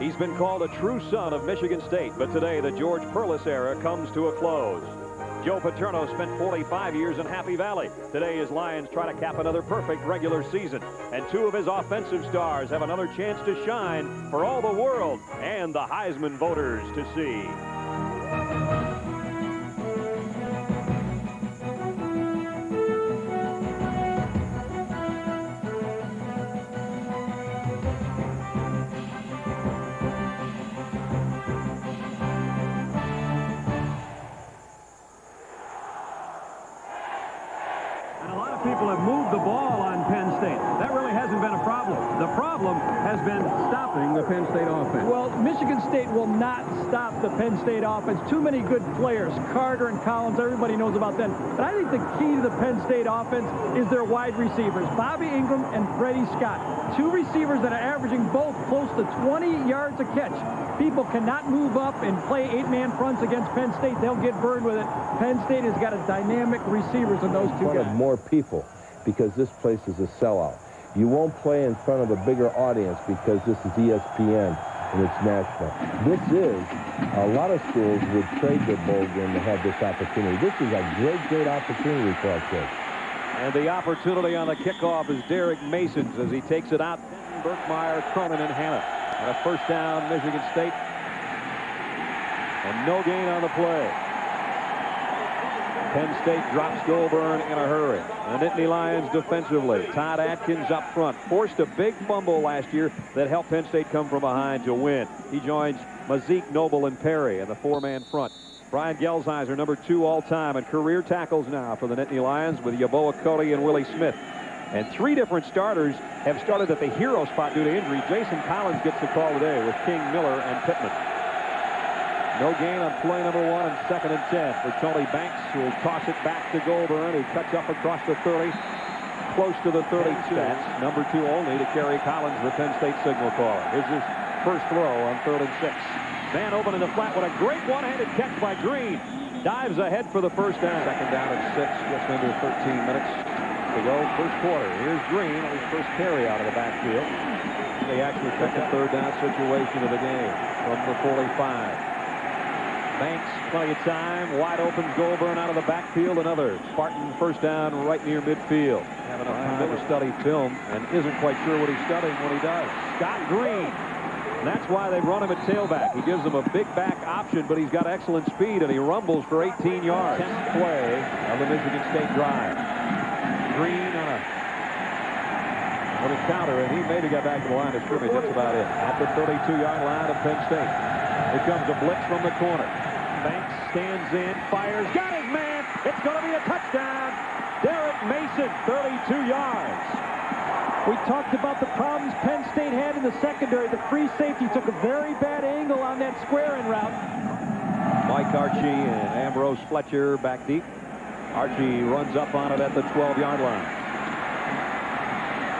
He's been called a true son of Michigan State, but today the George Perlis era comes to a close. Joe Paterno spent 45 years in Happy Valley. Today his Lions try to cap another perfect regular season. And two of his offensive stars have another chance to shine for all the world and the Heisman voters to see. People have moved the ball on Penn State. That really hasn't been a problem. The problem has been stopping the Penn State offense. Well, Michigan State will not stop the Penn State offense. Too many good players. Carter and Collins, everybody knows about them. But I think the key to the Penn State offense is their wide receivers, Bobby Engram and Freddie Scott. Two receivers that are averaging both close to 20 yards a catch. People cannot move up and play 8-man fronts against Penn State. They'll get burned with it. Penn State has got a dynamic receivers in those two guys. Of more people, because this place is a sellout. You won't play in front of a bigger audience because this is ESPN and it's national. This is, a lot of schools would trade their bowl game to have this opportunity. This is a great opportunity for our kids. And the opportunity on the kickoff is Derek Mason's as he takes it out. Berkmeyer, Cronin, and Hanna. And a first down, Michigan State. And no gain on the play. Penn State drops Goulburn in a hurry. The Nittany Lions defensively. Todd Atkins up front. Forced a big fumble last year that helped Penn State come from behind to win. He joins Mazik, Noble, and Perry in the 4-man front. Brian Gelsheiser, number 2 all-time, and career tackles now for the Nittany Lions with Yeboah-Kodie and Willie Smith. And 3 different starters have started at the hero spot due to injury. Jason Collins gets the call today with King, Miller, and Pittman. No gain on play number 1 and 2nd and 10 for Tony Banks, who will toss it back to Goulburn, who cuts up across the 30, close to the 32. That's number 2 only to Kerry Collins, the Penn State signal caller. Here's his first throw on 3rd and 6. Man open in the flat with a great one-handed catch by Green. Dives ahead for the first down. 2nd down and 6, just under 13 minutes to go. First quarter. Here's Green on his first carry out of the backfield. The actual second 3rd down situation of the game from the 45. Banks, plenty of time. Wide open, Goulburn out of the backfield. Another Spartan first down right near midfield. Having a time to study film and isn't quite sure what he's studying when he does. Scott Green. And that's why they run him at tailback. He gives them a big back option, but he's got excellent speed, and he rumbles for 18 yards. 10th play of the Michigan State drive. Green on a little counter, and he maybe got back to the line of scrimmage. That's about it. At the 32-yard line of Penn State. Here comes a blitz from the corner. Banks stands in, fires, got his man. It's going to be a touchdown. Derek Mason, 32 yards. We talked about the problems Penn State had in the secondary. The free safety took a very bad angle on that square-in route. Mike Archie and Ambrose Fletcher back deep. Archie runs up on it at the 12-yard line.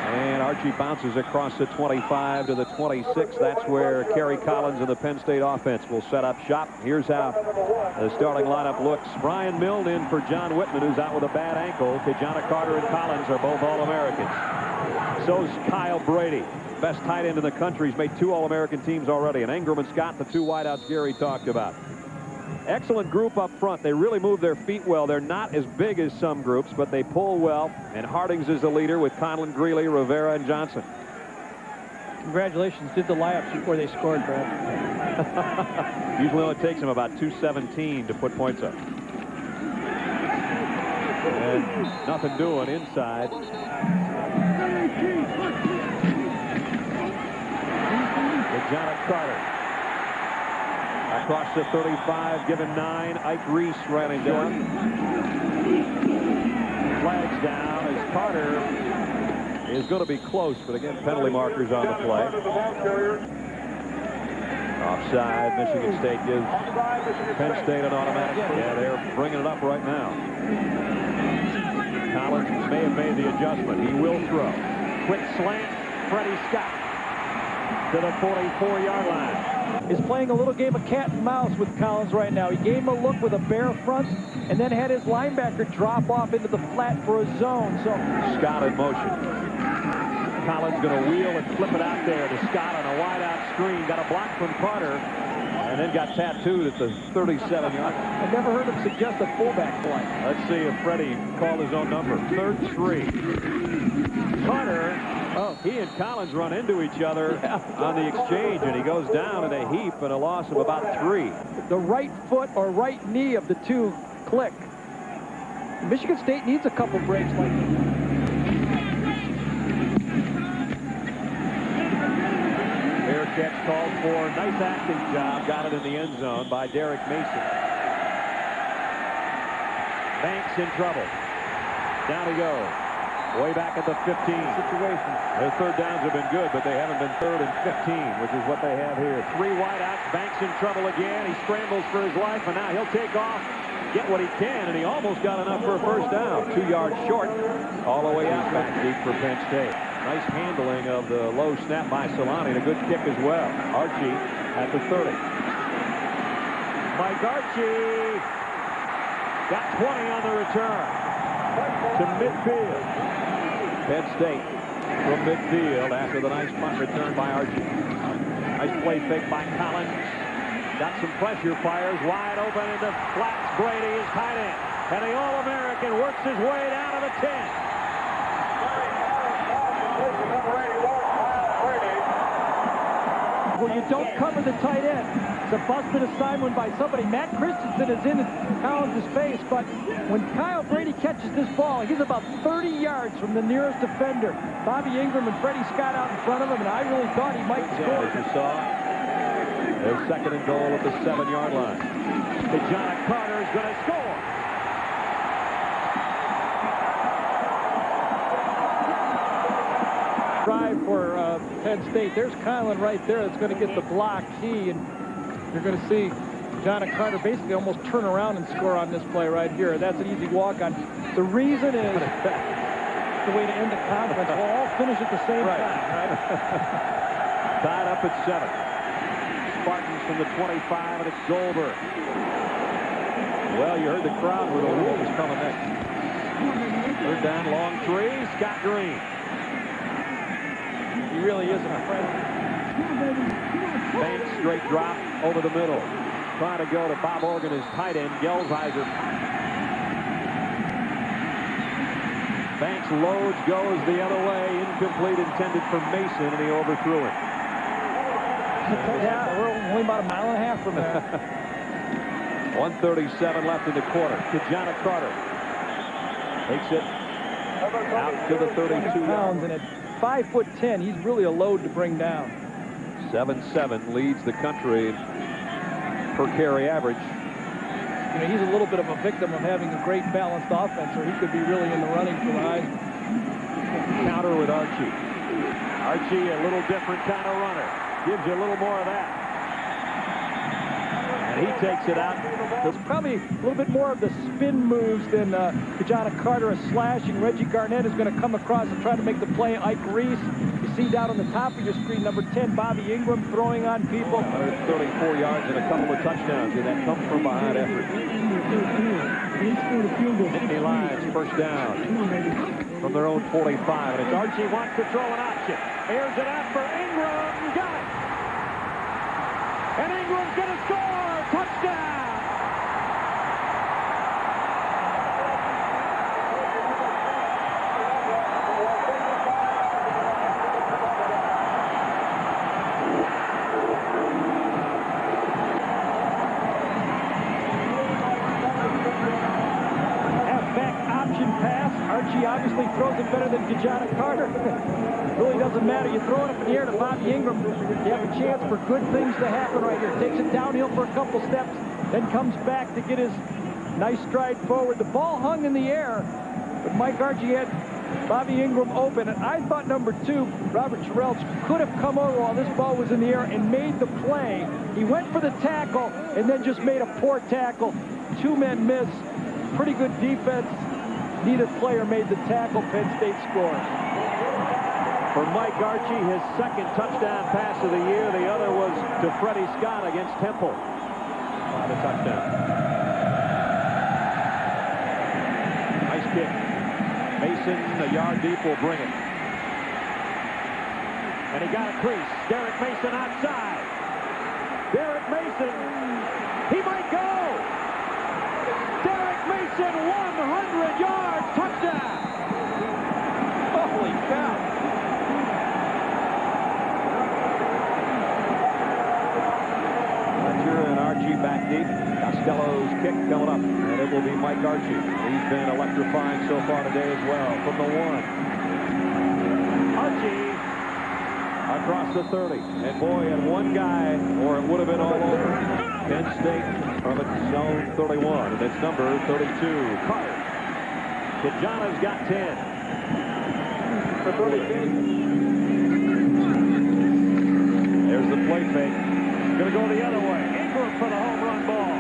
And Archie bounces across the 25 to the 26. That's where Kerry Collins and the Penn State offense will set up shop. Here's how the starting lineup looks. Brian Milne in for John Whitman, who's out with a bad ankle. Ki-Jana, Carter, and Collins are both All-Americans. So's Kyle Brady, best tight end in the country. He's made 2 All-American teams already. And Engram and Scott, the 2 wideouts Gary talked about. Excellent group up front. They really move their feet well. They're not as big as some groups, but they pull well. And Hardings is the leader with Conlon, Greeley, Rivera, and Johnson. Congratulations. Did the layups before they scored, Brad. Usually only takes them about 2:17 to put points up. And nothing doing inside. Ki-Jana, Carter. Across the 35, given 9. Ike Reese ran him down. Flags down as Carter is going to be close, but again, penalty markers on the play. Offside. Michigan State gives Penn State an automatic. Yeah, they're bringing it up right now. Collins may have made the adjustment. He will throw. Quick slant. Freddie Scott to the 44-yard line. Is playing a little game of cat and mouse with Collins right now. He gave him a look with a bare front and then had his linebacker drop off into the flat for a zone. So Scott in motion. Collins going to wheel and flip it out there to Scott on a wide-out screen. Got a block from Carter, and then got tattooed at the 37-yard. I never heard him suggest a fullback play. Let's see if Freddie called his own number. 3rd 3. Carter, he and Collins run into each other on the exchange, and he goes down in a heap and a loss of about 3. The right foot or right knee of the two click. Michigan State needs a couple breaks like that. Fair catch called for. Nice acting job. Got it in the end zone by Derek Mason. Banks in trouble. Down he goes. Way back at the 15. Situation. Their third downs have been good, but they haven't been 3rd and 15, which is what they have here. 3 wideouts. Banks in trouble again. He scrambles for his life, and now he'll take off, get what he can, and he almost got enough for a first down. 2 yards short, all the way out back deep for Penn State. Nice handling of the low snap by Solani, and a good kick as well. Archie at the 30. Mike Archie got 20 on the return to midfield. Penn State from midfield after the nice punt return by Archie. Nice play fake by Collins. Got some pressure, fires wide open in the flats. Brady is tight end. And the All-American works his way down to the 10. Well, you don't cover the tight end. It's a busted assignment by somebody. Matt Christensen is in Collins' face, but when Kyle Brady catches this ball, he's about 30 yards from the nearest defender. Bobby Engram and Freddie Scott out in front of him, and I really thought he might score. As you saw, there's 2nd and goal at the 7-yard line. Ki-Jana Carter is going to score. Drive for Penn State. There's Kylan right there that's going to get the block key, and you're going to see Ki-Jana Carter basically almost turn around and score on this play right here. That's an easy walk on. The reason is the way to end the conference. We'll all finish at the same time, right? Tied up at 7. Spartans from the 25, and it's Goldberg. Well, you heard the crowd with what was coming next. 3rd down, long 3. Scott Green. He really isn't a friend. Banks straight drop over the middle. Trying to go to Bob Organ, his tight end, Gelsheiser. Banks loads, goes the other way. Incomplete, intended for Mason, and he overthrew it. Yeah, we're only about a mile and a half from there. 1:37 left in the quarter. Ki-Jana Carter takes it out to the 32 pounds, and at 5'10", he's really a load to bring down. 7-7 leads the country per carry average. You know, he's a little bit of a victim of having a great balanced offense, or he could be really in the running for the Heisman. Counter with Archie. Archie, a little different kind of runner. Gives you a little more of that. And he takes it out. There's probably a little bit more of the spin moves than Ki-Jana Carter is slashing. Reggie Garnett is going to come across and try to make the play. Ike Reese, you see down on the top of your screen, number 10, Bobby Engram throwing on people. 134 yards and a couple of touchdowns. Did that come from behind effort? Nittany Lions, first down from their own 45. And it's Archie wants to throw an option. Airs it out for Engram. Got it. And Ingram's going to score. Touchdown. Archie obviously throws it better than Ki-Jana Carter. It really doesn't matter. You throw it up in the air to Bobby Engram, you have a chance for good things to happen right here. Takes it downhill for a couple steps, then comes back to get his nice stride forward. The ball hung in the air, but Mike Archie had Bobby Engram open, and I thought number 2, Robert Terrell, could have come over while this ball was in the air and made the play. He went for the tackle and then just made a poor tackle. 2 men miss. Pretty good defense. Neither player made the tackle. Penn State scores. For Mike Archie, his 2nd touchdown pass of the year. The other was to Freddie Scott against Temple. The touchdown. Nice kick. Mason, a yard deep, will bring it. And he got a crease. Derek Mason outside. Derek Mason. He might go. Derek Mason, 100 yards, touchdown. Holy cow. Fletcher and Archie back deep. Costello's kick coming up, and it will be Mike Archie. He's been electrifying so far today as well from the 1. Archie across the 30. And boy, had one guy, or it would have been all over. Penn State from its zone 31, and it's number 32, Carter. Ki-Jana's got 10. For 32. There's the play fake. Going to go the other way. Engram for the home run ball.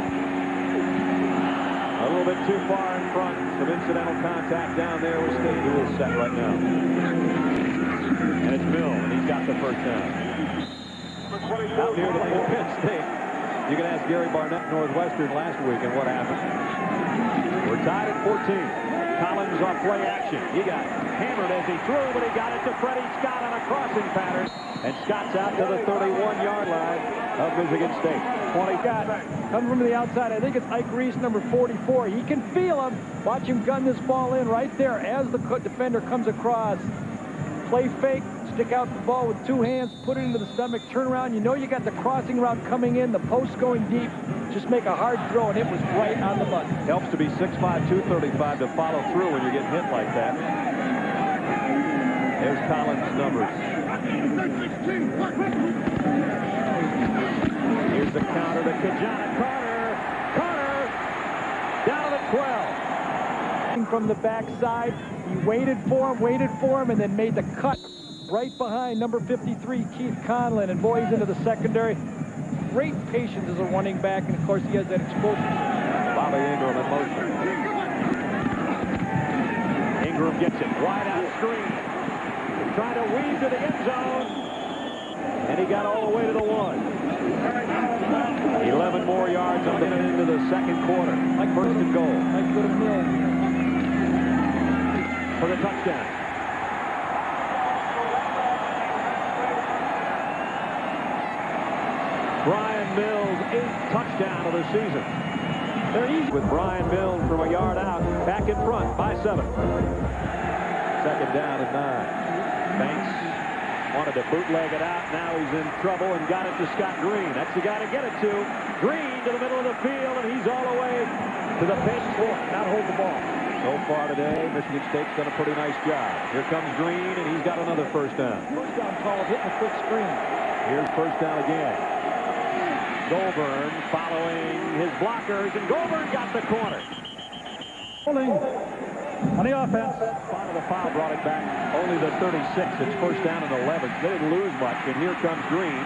A little bit too far in front. Some incidental contact down there. We're staying to his set right now. And it's Mill, and he's got the first down. Out near the Penn State. You can ask Gary Barnett, Northwestern, last week, and what happened. We're tied at 14. Collins off play action. He got hammered as he threw, but he got it to Freddie Scott on a crossing pattern. And Scott's out to the 31-yard line of Michigan State. 20 got coming from the outside. I think it's Ike Reese, number 44. He can feel him. Watch him gun this ball in right there as the defender comes across. Play fake, stick out the ball with 2 hands, put it into the stomach, turn around. You know you got the crossing route coming in, the post going deep. Just make a hard throw, and it was right on the button. Helps to be 6'5", 235 to follow through when you're getting hit like that. There's Collins' numbers. Here's the counter to Ki-Jana. Carter down to the 12. From the backside, he waited for him, and then made the cut right behind number 53, Keith Conlon, and boy, he's into the secondary. Great patience as a running back, and of course he has that explosive. Bobby Engram in motion. Engram gets it wide out screen, trying to weave to the end zone, and he got all the way to the 1. 11 more yards on the into the second quarter. Like first and goal. Like good Mill for the touchdown. Brian Mills' 8th touchdown of the season. They're easy with Brian Mills from a yard out, back in front by 7. Second down and 9. Banks wanted to bootleg it out. Now he's in trouble and got it to Scott Green. That's the guy to get it to. Green to the middle of the field, and he's all the way to the pace court. Now to hold the ball. So far today, Michigan State's done a pretty nice job. Here comes Green, and he's got another first down. First down call, hitting a quick screen. Here's first down again. Goulburn following his blockers, and Goulburn got the corner. Holding on the offense. Spot of the foul brought it back. Only the 36. It's first down and 11. They didn't lose much, and here comes Green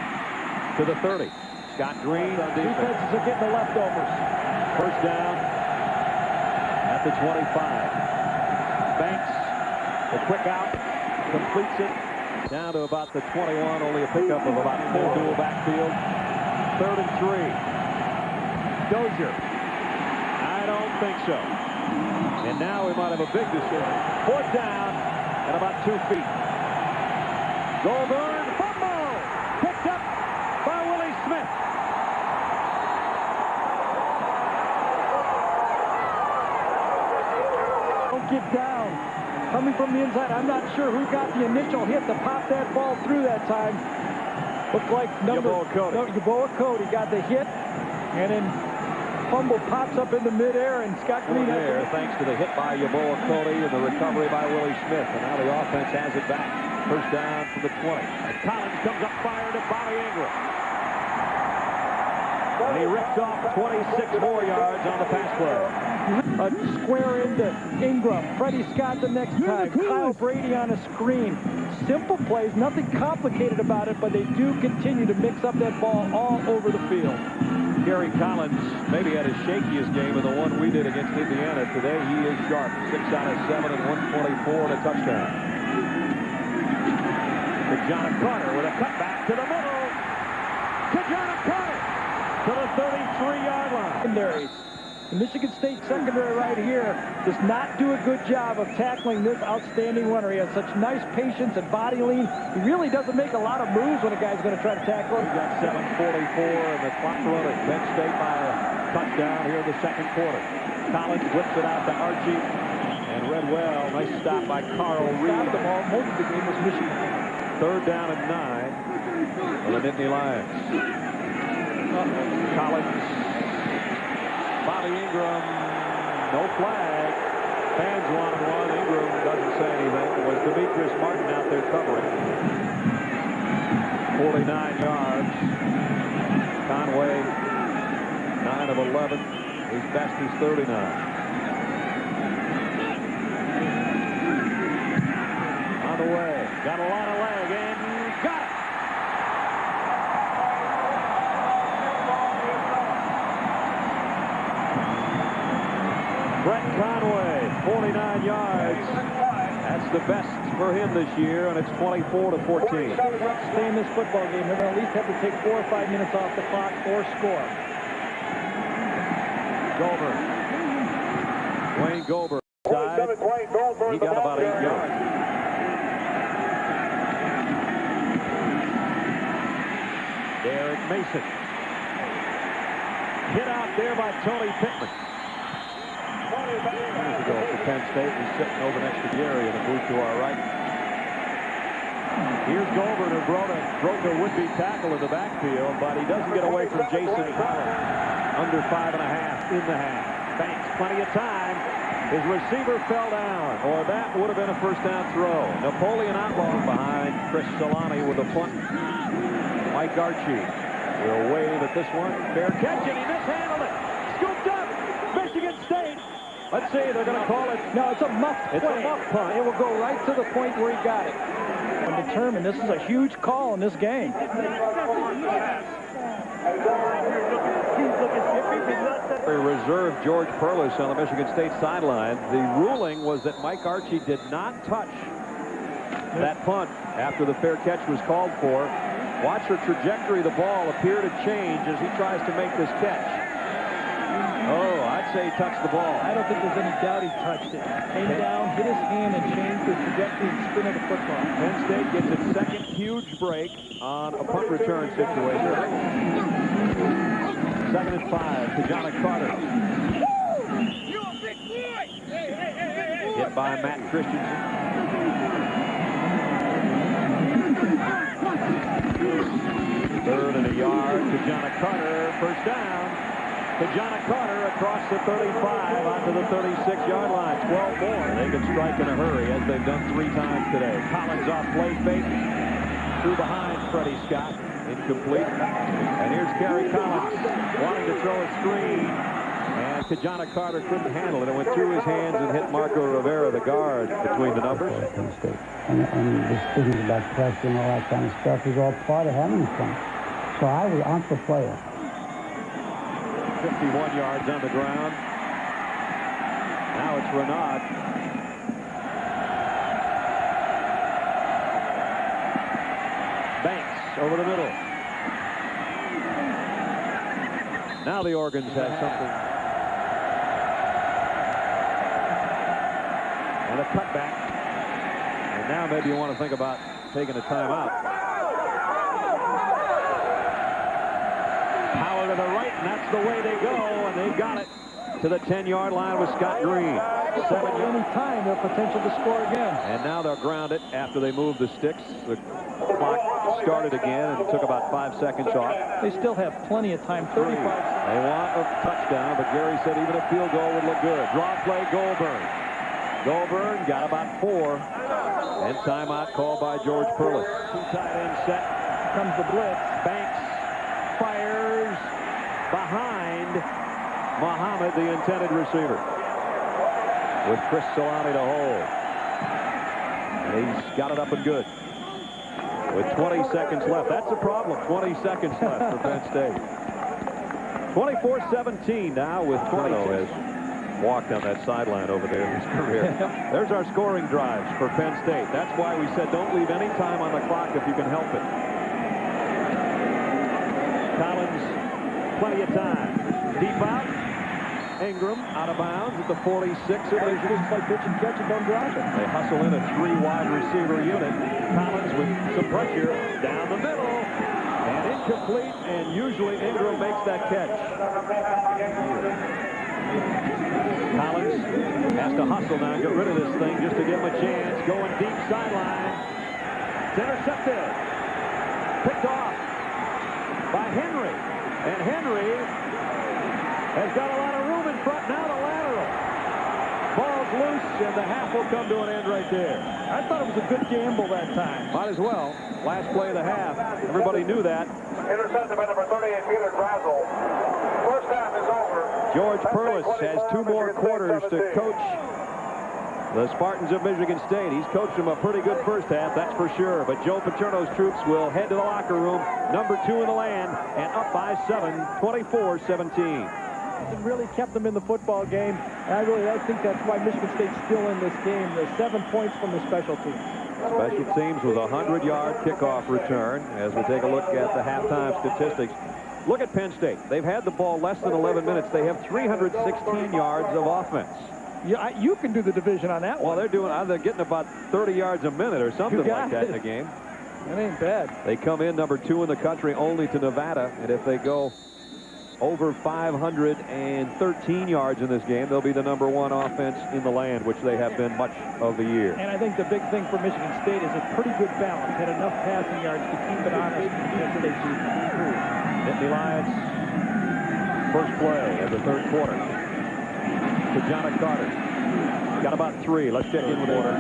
to the 30. Scott Green on defense. Defenses are getting the leftovers. First down at the 25. Banks, the quick out, completes it down to about the 21. Only a pickup of about 4 dual backfield. 3rd and 3. Dozier. I don't think so. And now we might have a big decision. 4th down at about 2 feet. Goulburn, fumble! Picked up by Willie Smith. Don't get down. Coming from the inside, I'm not sure who got the initial hit to pop that ball through that time. Looked like Yeboah-Kodie got the hit, and then fumble pops up in the midair, and Scott Green there, thanks to the hit by Yeboah-Kodie and the recovery by Willie Smith. And now the offense has it back. First down from the 20. And Collins comes up fired to Bobby Engram. And he rips off 26 more yards on the pass play. A square into Engram. Freddie Scott the next time. Kyle Brady on a screen. Simple plays, nothing complicated about it, but they do continue to mix up that ball all over the field. Gary Collins maybe had his shakiest game in the one we did against Indiana. Today he is sharp. 6 out of 7 and 124 and a touchdown. Ki-Jana Carter with a cutback to the middle. Ki-Jana Carter to the 33-yard line. Secondaries. The Michigan State secondary right here does not do a good job of tackling this outstanding runner. He has such nice patience and body lean. He really doesn't make a lot of moves when a guy's going to try to tackle him. We got 7:44 and the clock running. Penn State by a touchdown here in the second quarter. Collins whips it out to Archie and read well. Nice stop by Carl Reed. Stopped the ball. Most of the game was Michigan. Third down and 9 for the Nittany Lions. Collins, Bobby Engram, no flag. Fans wanted one. Engram doesn't say anything. It was Demetrius Martin out there covering. 49 yards. Conway, 9 of 11. His best is 39. On the way. Got a lot of leg and got it. Brett Conway, 49 yards. That's the best for him this year, and it's 24-14. Stay in this football game. They're going to at least have to take 4 or 5 minutes off the clock or score. Goldberg. Wayne Goldberg. Side. He got about 8 yards. Derek Mason. Hit out there by Tony Pittman. Years ago for Penn State, he's sitting over next to Gary and a move to our right. Here's Goldberg, who broke a would-be tackle in the backfield, but he doesn't get away from Jason Collins. Under 5.5 in the half. Banks, plenty of time. His receiver fell down, or that would have been a first down throw. Napoleon Outlaw behind Chris Solani with a punt. Mike Archie will wave at this one. Fair catch, and he mishandled it. Scooped up. Michigan State. Let's see, they're going to call it. No, it's a muffed It's punt. a muffed punt. It will go right to the point where he got it. I'm determined this is a huge call in this game. Reserve George Perlis on the Michigan State sideline. The ruling was that Mike Archie did not touch that punt after the fair catch was called for. Watch the trajectory of the ball appear to change as he tries to make this catch. Oh, I'd say he touched the ball. I don't think there's any doubt he touched it. Came down, hit his hand, and changed the trajectory and spin of the football. Penn State gets its second huge break on a punt return situation. 2nd and 5. Ki-Jana Carter. Hit by Matt Christensen. 3rd and a yard. Ki-Jana Carter, first down. Ki-Jana Carter across the 35 onto the 36-yard line. 12 more. They can strike in a hurry, as they've done 3 times today. Collins off play fake. Through behind Freddie Scott. Incomplete. And here's Kerry Collins wanting to throw a screen. And Ki-Jana Carter couldn't handle it. It went through his hands and hit Marco Rivera, the guard, between the numbers. And this business about pressure and all that kind of stuff is all part of having fun. So I'm the player. 51 yards on the ground. Now it's Renaud. Banks over the middle. Now the Organs have something. And a cutback. And now maybe you want to think about taking a timeout. Power to the right, and that's the way they go, and they got it to the 10-yard line with Scott Green. 7 yards. Any time, their potential to score again. And now they're grounded after they moved the sticks. The clock started again and took about 5 seconds off. They still have plenty of time. 35. They want a touchdown, but Gary said even a field goal would look good. Draw play, Goldberg. Goldberg got about 4. And timeout called by George Perlis. 2 tight end set. Comes the blitz. Banks fires behind Muhammad, the intended receiver, with Chris Solani to hold. And he's got it up and good. With 20 seconds left. That's a problem. 20 seconds left for Penn State. 24-17 now with Toronto has walked on that sideline over there in his career. There's our scoring drives for Penn State. That's why we said don't leave any time on the clock if you can help it. Collins, plenty of time. Deep out. Ingram out of bounds at the 46 of Michigan. Just play pitch and catch and don't drop it. They hustle in a 3-wide receiver unit. Collins with some pressure down the middle. And incomplete, and usually Ingram makes that catch. Collins has to hustle now, get rid of this thing just to give him a chance. Going deep sideline. It's intercepted. Picked off by Henry. And Henry has got a lot of room in front. Now the lateral. Ball's loose, and the half will come to an end right there. I thought it was a good gamble that time. Might as well. Last play of the half. Everybody knew that. Intercepted by number 38, Peter Brazel. First half is over. George Perlis has 2 more quarters to coach the Spartans of Michigan State. He's coached them a pretty good first half, that's for sure. But Joe Paterno's troops will head to the locker room, number 2 in the land, and up by 7, 24-17. It really kept them in the football game. And I think that's why Michigan State's still in this game. The 7 points from the special teams. Special teams with a 100-yard kickoff return. As we take a look at the halftime statistics, look at Penn State. They've had the ball less than 11 minutes. They have 316 yards of offense. Yeah, you can do the division on that Well, one. they're getting about 30 yards a minute or something like that in a game. That ain't bad. They come in number 2 in the country only to Nevada, and if they go over 513 yards in this game, they'll be the number 1 offense in the land, which they have been much of the year. And I think the big thing for Michigan State is a pretty good balance. Had enough passing yards to keep it honest. Nittany Lions, first play of the third quarter. Ki-Jana Carter. Got about 3. Let's check in with order.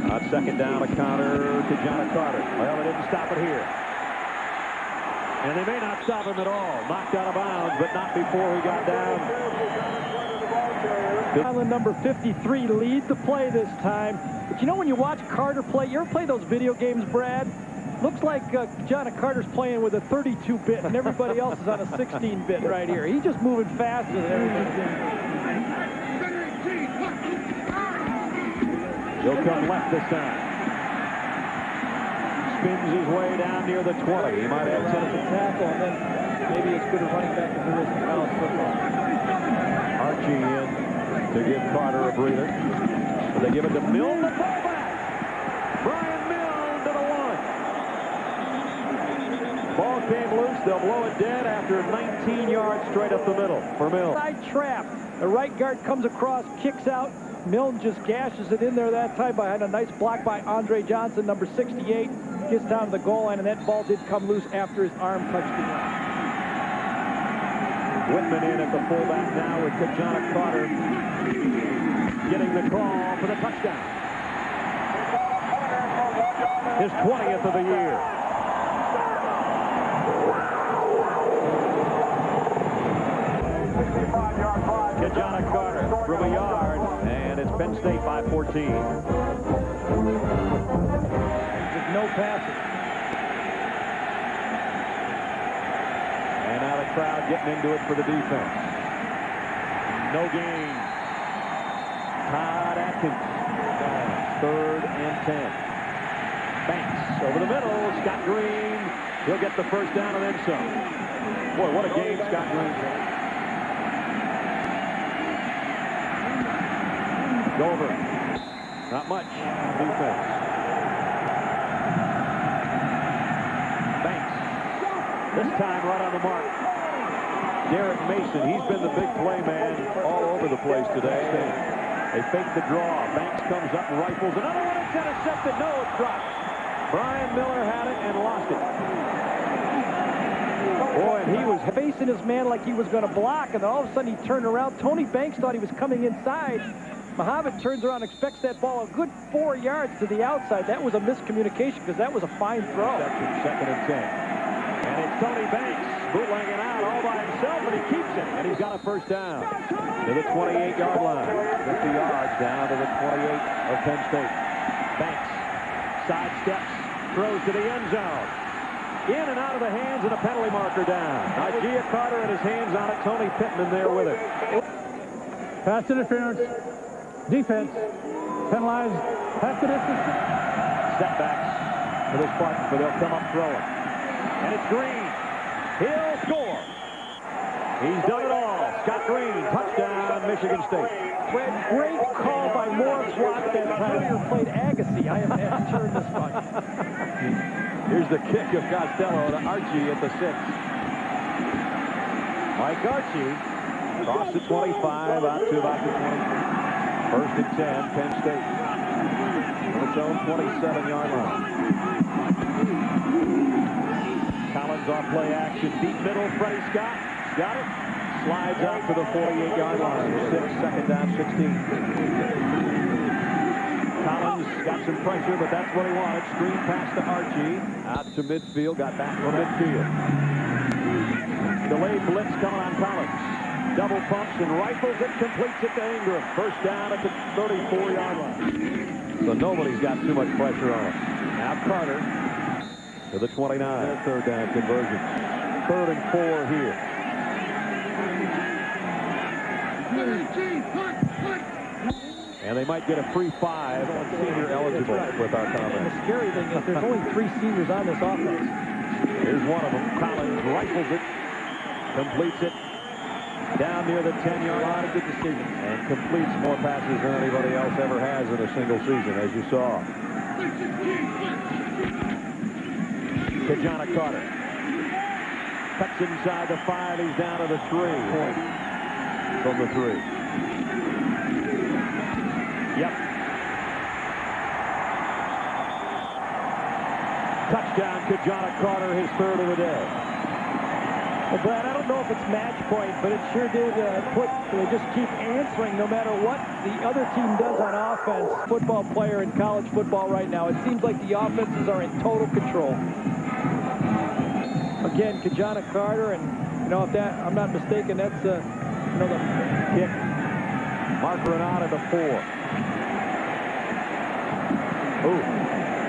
On second down, a counter. Ki-Jana Carter. Well, they didn't stop it here. And they may not stop him at all. Knocked out of bounds, but not before he got down. Island number 53 lead the play this time. But you know when you watch Carter play, you ever play those video games, Brad? Looks like Ki-Jana Carter's playing with a 32-bit, and everybody else is on a 16-bit right here. He's just moving faster than everybody. He'll come left this time. Spins his way down near the 20. He might have Around the tackle, and then maybe as good a running back as there is in college football. Archie in to give Carter a breather. And they give it to Milne, the fullback. Brian Milne to the 1. Ball came loose. They'll blow it dead after 19 yards straight up the middle for Milne. Side trap. The right guard comes across, kicks out. Milne just gashes it in there that time behind a nice block by Andre Johnson, number 68. Gets down to the goal line, and that ball did come loose after his arm touched the ground. Whitman in at the fullback now with Ki-Jana Carter getting the call for the touchdown. His 20th of the year. Ki-Jana Carter from a yard, and it's Penn State by 14. With no passes. And now the crowd getting into it for the defense. No gain. Todd Atkins. 3rd and 10. Banks over the middle. Scott Green. He'll get the first down and then some. Boy, what a game Scott Green had. Dover. Not much defense. Banks. This time right on the mark. Derek Mason. He's been the big play man all over the place today. They fake the draw. Banks comes up and rifles. Another one. It's intercepted. No, it's dropped. Brian Miller had it and lost it. Boy, and he was facing his man like he was going to block, and then all of a sudden he turned around. Tony Banks thought he was coming inside. Muhammad turns around and expects that ball a good 4 yards to the outside. That was a miscommunication because that was a fine throw. Second and 10. And it's Tony Banks bootlegging out all by himself, and he keeps it. And he's got a first down to the 28-yard line. 50 yards down to the 28 of Penn State. Banks sidesteps, throws to the end zone. In and out of the hands, and a penalty marker down. Yeboah-Kodie Carter had his hands on it. Tony Pittman there with it. Pass interference. Defense. Penalized. Pass the distance. Setbacks for the Spartans, but they'll come up throwing. And it's Green. He'll score. He's done it all. screen. Touchdown, Michigan State. Great call by Morris Watt that time. Played Agassi. I haven't had to turn this much. Here's the kick of Costello to Archie at the 6. Mike Archie across the 25 out to about the 20. First and 10, Penn State. On its own 27-yard line. Collins off play action, deep middle. Freddie Scott got it. Slides out to the 48-yard line. 2nd down, 16. Collins got some pressure, but that's what he wanted. Screen pass to Archie. Out to midfield. Got back from midfield. Delayed blitz coming on Collins. Double pumps and rifles it. Completes it to Engram. First down at the 34-yard line. So nobody's got too much pressure on him. Now Carter to the 29. Their third down conversion. 3rd and 4 here. And they might get a free 5 on senior eligible with our comments. And the scary thing is there's only 3 seniors on this offense. Here's one of them. Collins rifles it. Completes it. Down near the 10-yard line. A good decision. And completes more passes than anybody else ever has in a single season, as you saw. Ki-Jana Carter. Cuts inside the 5. He's down to the 3. Point from the 3. Yep. Touchdown, Ki-Jana Carter, his 3rd of the day. Well, Brad, I don't know if it's match point, but it sure did they just keep answering no matter what the other team does on offense. Football player in college football right now, it seems like the offenses are in total control. Again, Ki-Jana Carter, and if I'm not mistaken, that's the kick. Mark Renata to 4. Ooh,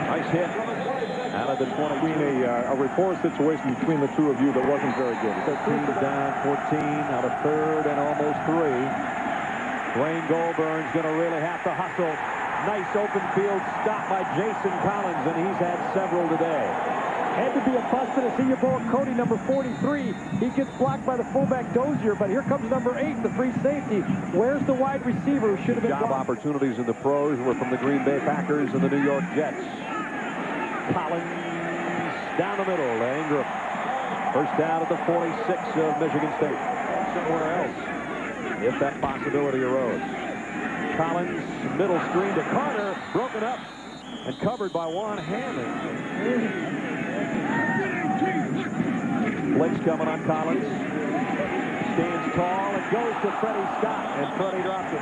nice hit. Out of the 20. A rapport situation between the two of you that wasn't very good. 13 down, 14 out of 3rd and almost 3. Dwayne Goldburn's going to really have to hustle. Nice open field stop by Jason Collins, and he's had several today. Had to be a bust to see Yeboah-Kodie, number 43. He gets blocked by the fullback Dozier, but here comes number 8, the free safety. Where's the wide receiver who should have been Job opportunities in the pros were from the Green Bay Packers and the New York Jets. Collins down the middle to Engram. First down at the 46 of Michigan State. Somewhere else, if that possibility arose. Collins, middle screen to Carter, broken up and covered by Juan Hammond. Blitz coming on Collins. Stands tall and goes to Freddie Scott, and Freddie drops it.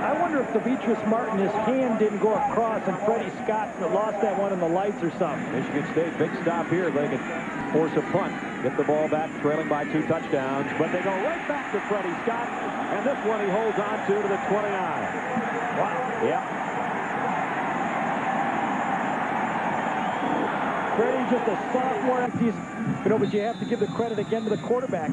I wonder if Demetrius Martin, his hand didn't go across, and Freddie Scott lost that one in the lights or something. Michigan State, big stop here. They can force a punt, get the ball back, trailing by 2 touchdowns, but they go right back to Freddie Scott, and this one he holds on to the 29. Wow. Yeah. Freddie, just a sophomore. But you have to give the credit again to the quarterback.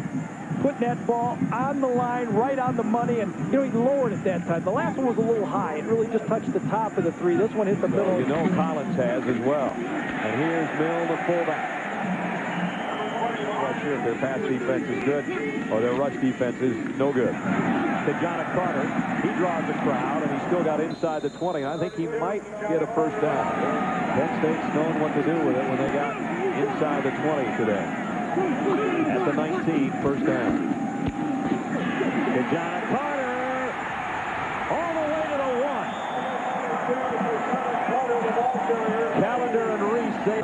Putting that ball on the line, right on the money, and he lowered it that time. The last one was a little high. It really just touched the top of the 3. This one hit the middle. Well, Collins has as well. And here's Mill, the fullback. I'm not sure if their pass defense is good or their rush defense is no good. Ki-Jana Carter, he draws the crowd, and he's still got inside the 20. I think he might get a first down. Penn State's known what to do with it when they got inside the 20 today. At the 19, first down. Ki-Jana Carter all the way to the 1. Calendar and Reese say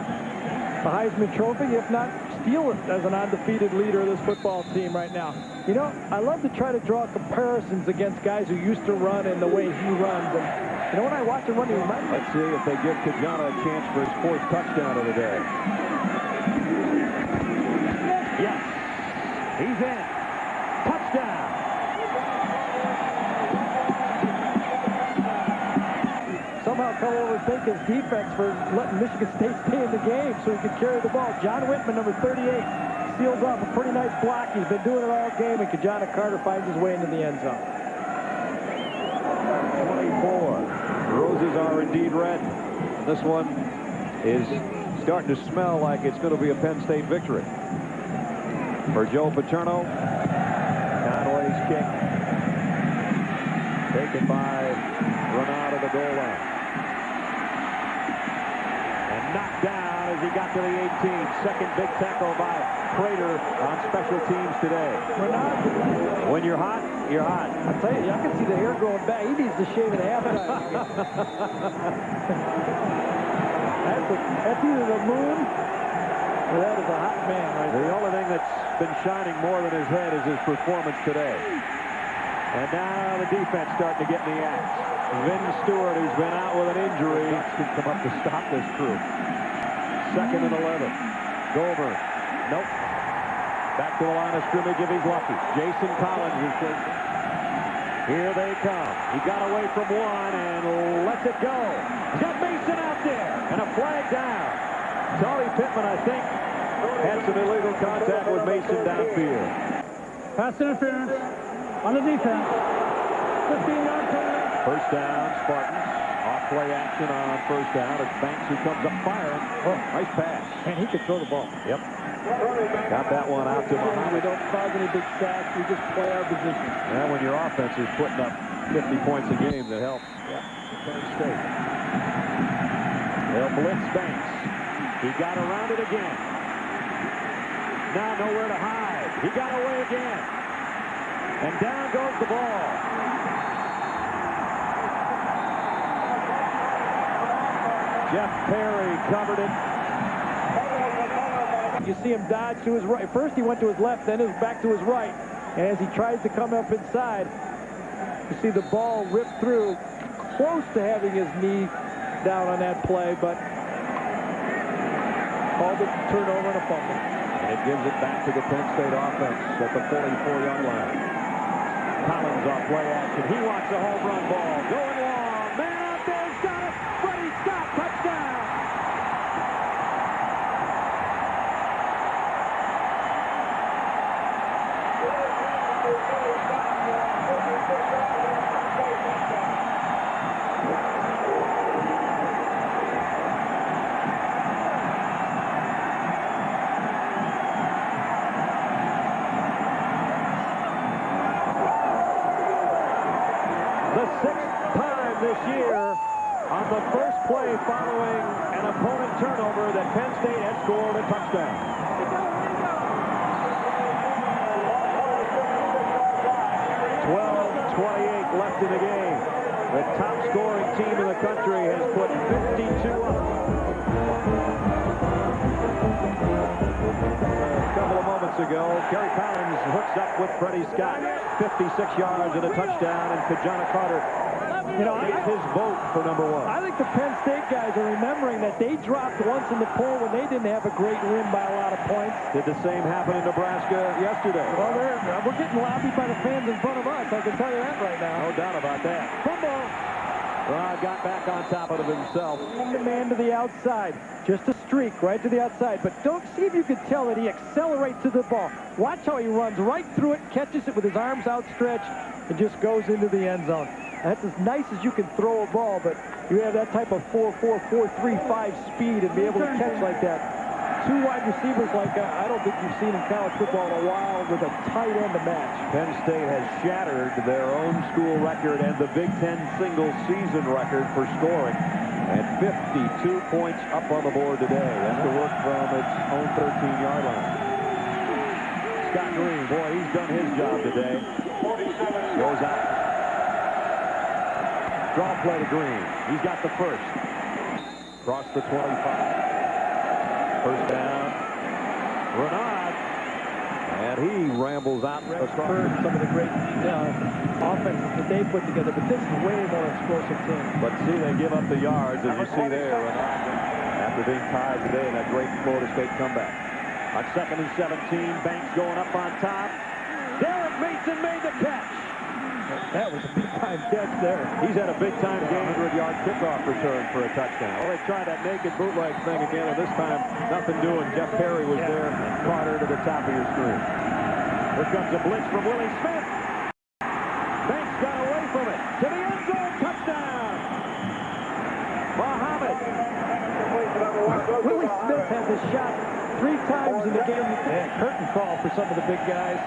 the Heisman Trophy, if not steal it as an undefeated leader of this football team right now. I love to try to draw comparisons against guys who used to run and the way he runs. And when I watch him run, let's see if they give Ki-Jana a chance for his 4th touchdown of the day. Yes, he's in. Touchdown. Somehow come overthink his defense for letting Michigan State stay in the game so he could carry the ball. John Whitman, number 38, seals off a pretty nice block. He's been doing it all game, and Ki-Jana Carter finds his way into the end zone. 24. Roses are indeed red. This one is starting to smell like it's going to be a Penn State victory. For Joe Paterno, Artie's kick. Taken by Renard at the goal line. And knocked down as he got to the 18. Second big tackle by Prater on special teams today. Renard, when you're hot, you're hot. I'll tell you, I can see the hair growing back. He needs to shave it half time. That's either the moon or that is a hot man right there. The only thing that's been shining more than his head is his performance today. And now the defense starting to get in the act. Vin Stewart, who's been out with an injury, can come up to stop this crew. 2nd and 11. Goldberg. Nope. Back to the line of scrimmage if he's lucky. Jason Collins is chasing. Here they come. He got away from one and lets it go. He's got Mason out there and a flag down. Tony Pittman, I think, had some illegal contact with Mason downfield. Pass interference on the defense. 15-yard penalty. First down, Spartans. Off-play action on first down. It's Banks who comes up firing. Oh, nice pass. Man, he could throw the ball. Yep. Got that one out to Muhammad. We don't cause any big sacks. We just play our position. And when your offense is putting up 50 points a game, that helps. Yeah. Penn State. They'll blitz Banks. He got around it again. Now nowhere to hide. He got away again. And down goes the ball. Jeff Perry covered it. You see him dodge to his right. First he went to his left, then it was back to his right. And as he tries to come up inside, you see the ball rip through, close to having his knee down on that play, but called it turnover and a fumble. And it gives it back to the Penn State offense at the 44-yard line. Collins off play action. He wants a home run ball. Going long. Man out there. He's got it. Freddie Scott. Touchdown. The 6th time this year on the first play following an opponent turnover that Penn State has scored a touchdown. 12:28 left in the game. The top scoring team in the country has put 52 up. A couple of moments ago, Kerry Collins hooks up with Freddie Scott. 56 yards and a touchdown, and Ki-Jana Carter gets his vote for number 1. I think the Penn State guys are remembering that they dropped once in the poll when they didn't have a great win by a lot of points. Did the same happen in Nebraska yesterday? Well, we're getting lobbied by the fans in front of us. I can tell you that right now. No doubt about that. Fumble. Rod got back on top of it himself. The man to the outside. Just a streak right to the outside. But don't see if you can tell that he accelerates to the ball. Watch how he runs right through it, catches it with his arms outstretched, and just goes into the end zone. That's as nice as you can throw a ball, but you have that type of 4.4, 4.35 speed and be able to catch like that. 2 wide receivers like that, I don't think you've seen in college football in a while with a tight end to match. Penn State has shattered their own school record and the Big Ten single season record for scoring. And 52 points up on the board today. That's to work from its own 13-yard line. Scott Green, boy, he's done his job today. Goes out. Draw play to Green. He's got the first. Across the 25. First down. Renard. And he rambles out across. Some of the great offenses that they put together, but this is way more explosive team. But see, they give up the yards, as you see there, after being tied today in that great Florida State comeback. On 2nd and 17, Banks going up on top. Derek Mason made the catch. That was a big-time catch there. He's had a big-time game, 100-yard kickoff return for a touchdown. Well, they tried that naked bootleg thing again, and this time, nothing doing. Jeff Perry was there, Carter to the top of your screen. Here comes a blitz from Willie Smith. Banks got away from it. To the end zone, touchdown! Muhammad. Willie Smith had this shot 3 times in the game. Yeah, curtain call for some of the big guys.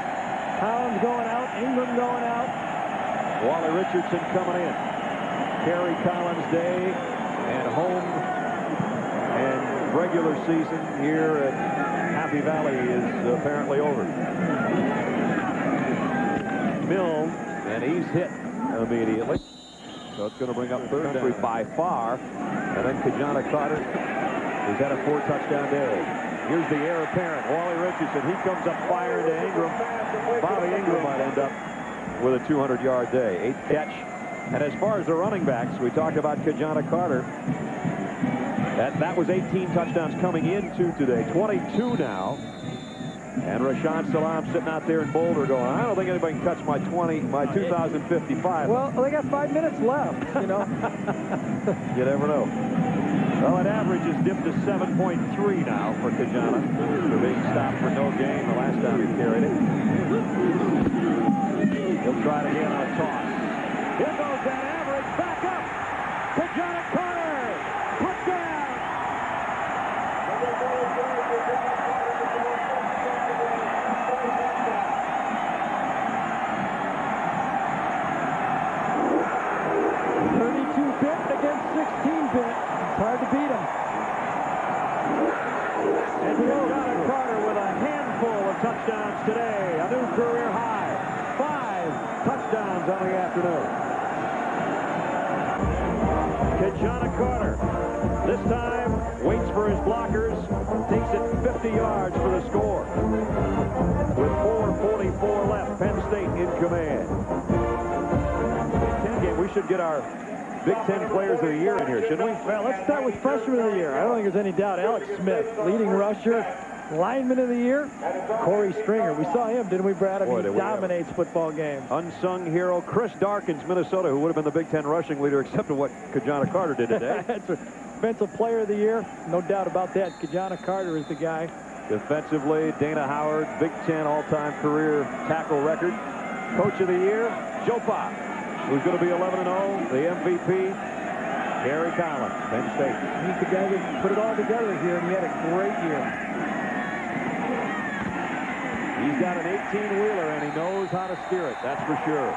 Collins going out. Engram going out. Wally Richardson coming in. Kerry Collins Day and home and regular season here at Happy Valley is apparently over. Mills, and he's hit immediately. So it's going to bring up third down by far. And then Ki-Jana Carter has had a 4-touchdown day. Here's the heir apparent, Wally Richardson. He comes up firing to Engram. Bobby Engram might end up with a 200-yard day. 8th catch. And as far as the running backs, we talked about Ki-Jana Carter. That was 18 touchdowns coming into today. 22 now. And Rashaan Salam sitting out there in Boulder going, I don't think anybody can catch my 2055. Well, they got 5 minutes left, you know. You never know. Well, it averages dipped to 7.3 now for Ki-Jana. For being stopped for no gain the last time he carried it. He'll try it again on a toss. Here goes that average back up. Ki-Jana Carter put down. 32-bit against 16-bit. It's hard to beat him. And Ki-Jana Carter with a handful of touchdowns today. A new career high. 5 touchdowns on the afternoon. Ki-Jana Carter, this time, waits for his blockers, takes it 50 yards for the score. With 4:44 left, Penn State in command. Big Ten game, we should get our Big Ten Players of the Year in here, shouldn't we? Well, let's start with Freshman of the Year. I don't think there's any doubt. Alex Smith, leading rusher. Lineman of the Year, Corey Stringer. We saw him, didn't we, Brad? He dominates football games. Unsung hero, Chris Darkins, Minnesota, who would have been the Big Ten rushing leader except for what Ki-Jana Carter did today. That's Defensive Player of the Year. No doubt about that. Ki-Jana Carter is the guy. Defensively, Dana Howard, Big Ten all-time career tackle record. Coach of the Year, Yeboah, who's going to be 11-0, the MVP, Kerry Collins, Penn State. He's the guy that put it all together here, and he had a great year. He's got an 18-wheeler, and he knows how to steer it, that's for sure.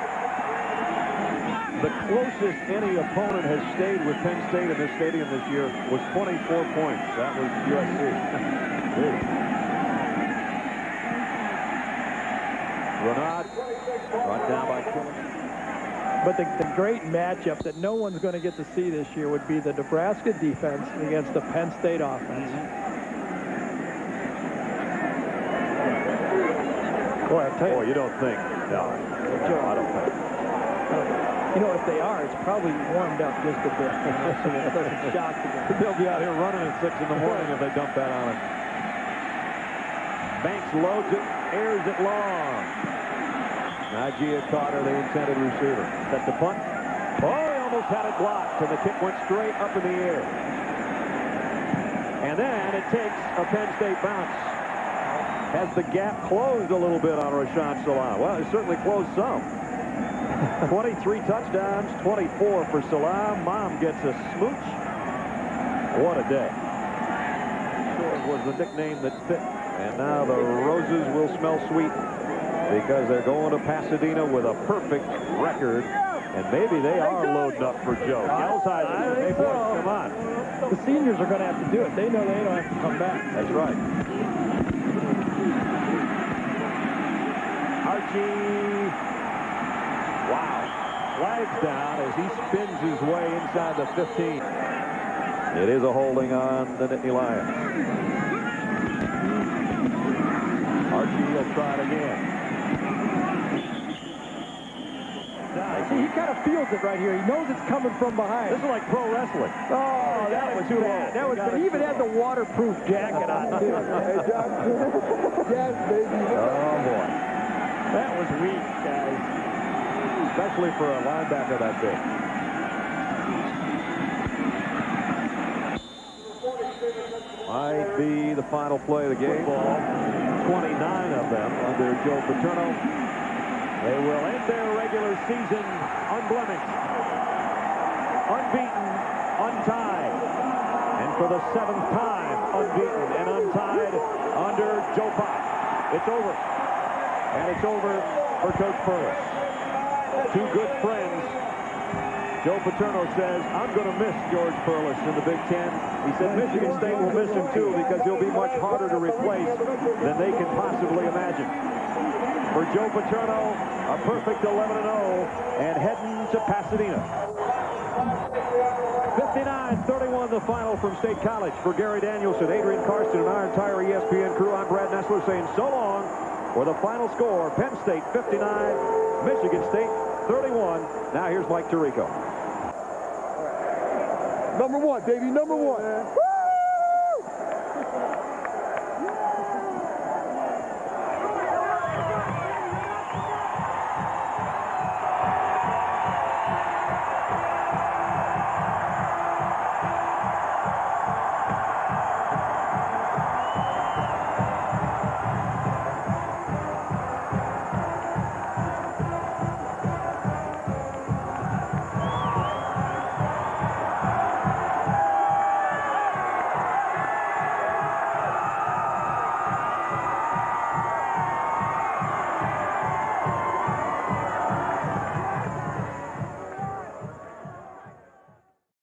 The closest any opponent has stayed with Penn State in this stadium this year was 24 points. That was USC. Renaud brought down by Killen. But the great matchup that no one's going to get to see this year would be the Nebraska defense against the Penn State offense. Boy, I'll tell you. Boy, you don't think. No, I don't think. You know, if they are, it's probably warmed up just a bit. So it doesn't shock them. They'll be out here running at 6 in the morning if they dump that on him. Banks loads it, airs it long. Ki-Jana Carter, the intended receiver. Set the punt. Oh, he almost had it blocked, and the kick went straight up in the air. And then it takes a Penn State bounce. Has the gap closed a little bit on Rashaan Salam? Well, it certainly closed some. 23 touchdowns, 24 for Salam. Mom gets a smooch. What a day. Sure was the nickname that fit. And now the roses will smell sweet because they're going to Pasadena with a perfect record. And maybe they are loading up for Joe. Gelsheiser, hey boys, come on. The seniors are going to have to do it. They know they don't have to come back. That's right. Archie. Wow. Flags down as he spins his way inside the 15. It is a holding on the Nittany Lions. Archie will try it again. See, he kind of feels it right here. He knows it's coming from behind. This is like pro wrestling. Oh, that was too bad. That was bad. He even had the waterproof jacket on, too. Yes, baby. Oh, boy. That was weak, guys. Especially for a linebacker that big. Might be the final play of the game. 29 of them under Joe Paterno. They will end their regular season unblemished, unbeaten, untied, and for the 7th time unbeaten and untied under Joe Pop. It's over. and it's over for Coach Perlis. Two good friends. Joe Paterno says, I'm going to miss George Perlis in the Big Ten. He said Michigan State will miss him too because he'll be much harder to replace than they can possibly imagine. For Joe Paterno, a perfect 11-0 and heading to Pasadena. 59-31 the final from State College. For Gary Danielson, Adrian Karsten, and our entire ESPN crew, I'm Brad Nessler saying so long for the final score. Penn State 59, Michigan State 31. Now here's Mike Tirico. Number one, baby, number one.